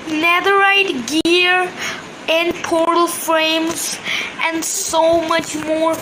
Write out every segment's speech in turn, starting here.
netherite gear, and portal frames, and so much more.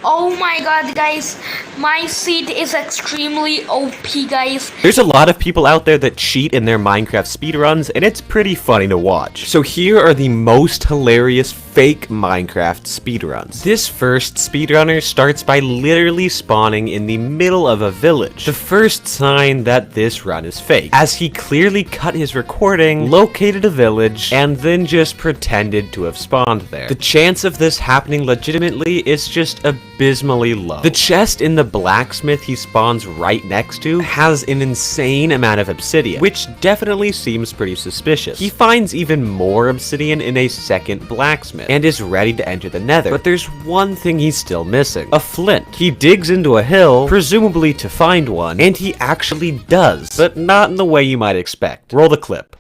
Oh my god, guys, my seed is extremely OP, guys. There's a lot of people out there that cheat in their Minecraft speedruns, and it's pretty funny to watch. So here are the most hilarious fake Minecraft speedruns. This first speedrunner starts by literally spawning in the middle of a village. The first sign that this run is fake, as he clearly cut his recording, located a village, and then just pretended to have spawned there. The chance of this happening legitimately is just abysmally low. The chest in the blacksmith he spawns right next to has an insane amount of obsidian, which definitely seems pretty suspicious. He finds even more obsidian in a second blacksmith and is ready to enter the nether, but there's one thing he's still missing: a flint. He digs into a hill, presumably to find one, and he actually does, but not in the way you might expect. Roll the clip.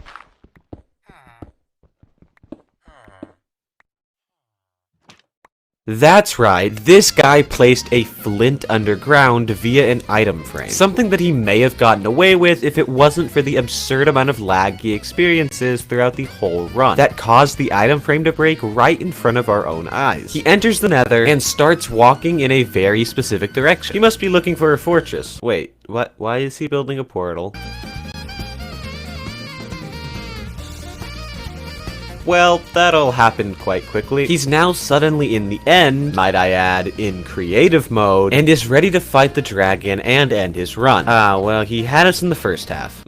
That's right, this guy placed a flint underground via an item frame. Something that he may have gotten away with if it wasn't for the absurd amount of lag he experiences throughout the whole run that caused the item frame to break right in front of our own eyes. He enters the nether and starts walking in a very specific direction. He must be looking for a fortress. Wait, what? Why is he building a portal? Well, that all happened quite quickly. He's now suddenly in the end, might I add, in creative mode, and is ready to fight the dragon and end his run. Well, he had us in the first half.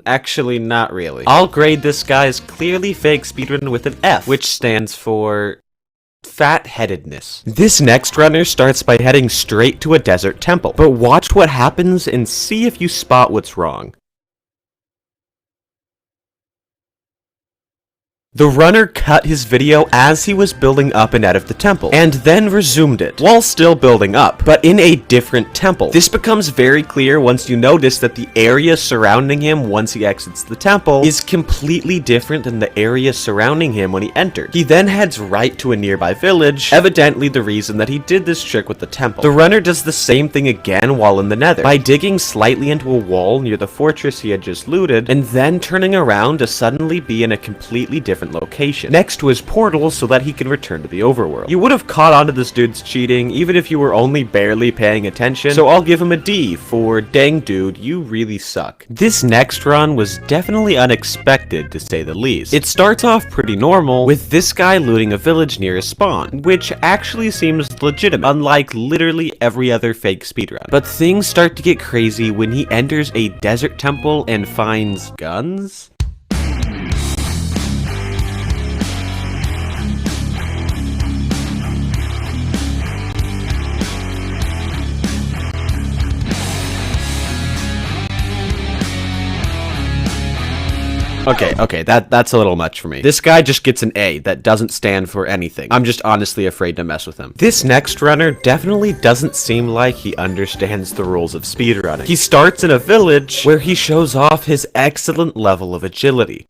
Actually, not really. I'll grade this guy's clearly fake speedrun with an F, which stands for fat-headedness. This next runner starts by heading straight to a desert temple, but watch what happens and see if you spot what's wrong. The runner cut his video as he was building up and out of the temple, and then resumed it, while still building up, but in a different temple. This becomes very clear once you notice that the area surrounding him once he exits the temple is completely different than the area surrounding him when he entered. He then heads right to a nearby village, evidently the reason that he did this trick with the temple. The runner does the same thing again while in the nether, by digging slightly into a wall near the fortress he had just looted, and then turning around to suddenly be in a completely different location, next to his portal so that he can return to the overworld. You would have caught on to this dude's cheating even if you were only barely paying attention, so I'll give him a D for dang dude, you really suck. This next run was definitely unexpected to say the least. It starts off pretty normal, with this guy looting a village near his spawn, which actually seems legitimate, unlike literally every other fake speedrun. But things start to get crazy when he enters a desert temple and finds guns? Okay, that's a little much for me. This guy just gets an A that doesn't stand for anything. I'm just honestly afraid to mess with him. This next runner definitely doesn't seem like he understands the rules of speedrunning. He starts in a village where he shows off his excellent level of agility.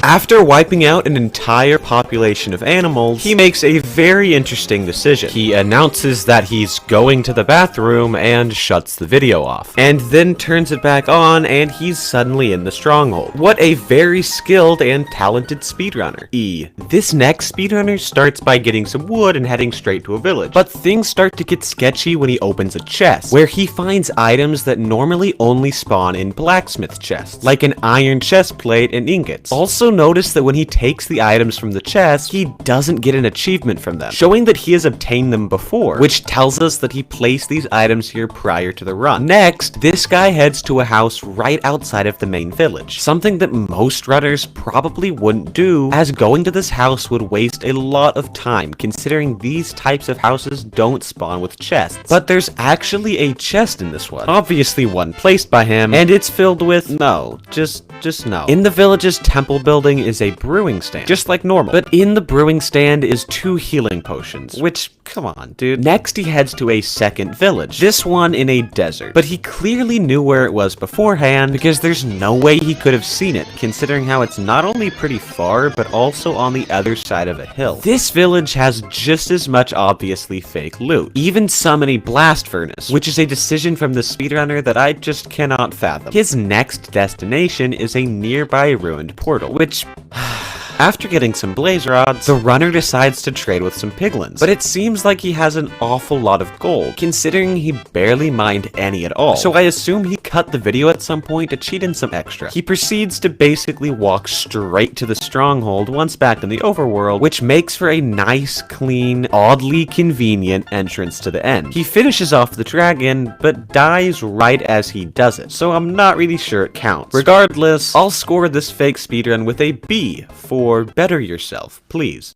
After wiping out an entire population of animals, he makes a very interesting decision. He announces that he's going to the bathroom and shuts the video off, and then turns it back on and he's suddenly in the stronghold. What a very skilled and talented speedrunner. E. This next speedrunner starts by getting some wood and heading straight to a village, but things start to get sketchy when he opens a chest, where he finds items that normally only spawn in blacksmith chests, like an iron chest plate and ingots. Also notice that when he takes the items from the chest, he doesn't get an achievement from them, showing that he has obtained them before, which tells us that he placed these items here prior to the run. Next, this guy heads to a house right outside of the main village, something that most runners probably wouldn't do, as going to this house would waste a lot of time, considering these types of houses don't spawn with chests. But there's actually a chest in this one, obviously one placed by him, and it's filled with just no. In the village's temple building is a brewing stand, just like normal. But in the brewing stand is 2 healing potions, which come on, dude. Next, he heads to a second village, this one in a desert. But he clearly knew where it was beforehand because there's no way he could have seen it, considering how it's not only pretty far, but also on the other side of a hill. This village has just as much obviously fake loot, even summoning a blast furnace, which is a decision from the speedrunner that I just cannot fathom. His next destination is a nearby ruined portal, which... After getting some blaze rods, the runner decides to trade with some piglins, but it seems like he has an awful lot of gold, considering he barely mined any at all, so I assume he cut the video at some point to cheat in some extra. He proceeds to basically walk straight to the stronghold once back in the overworld, which makes for a nice, clean, oddly convenient entrance to the end. He finishes off the dragon, but dies right as he does it, so I'm not really sure it counts. Regardless, I'll score this fake speedrun with a B for better yourself, please.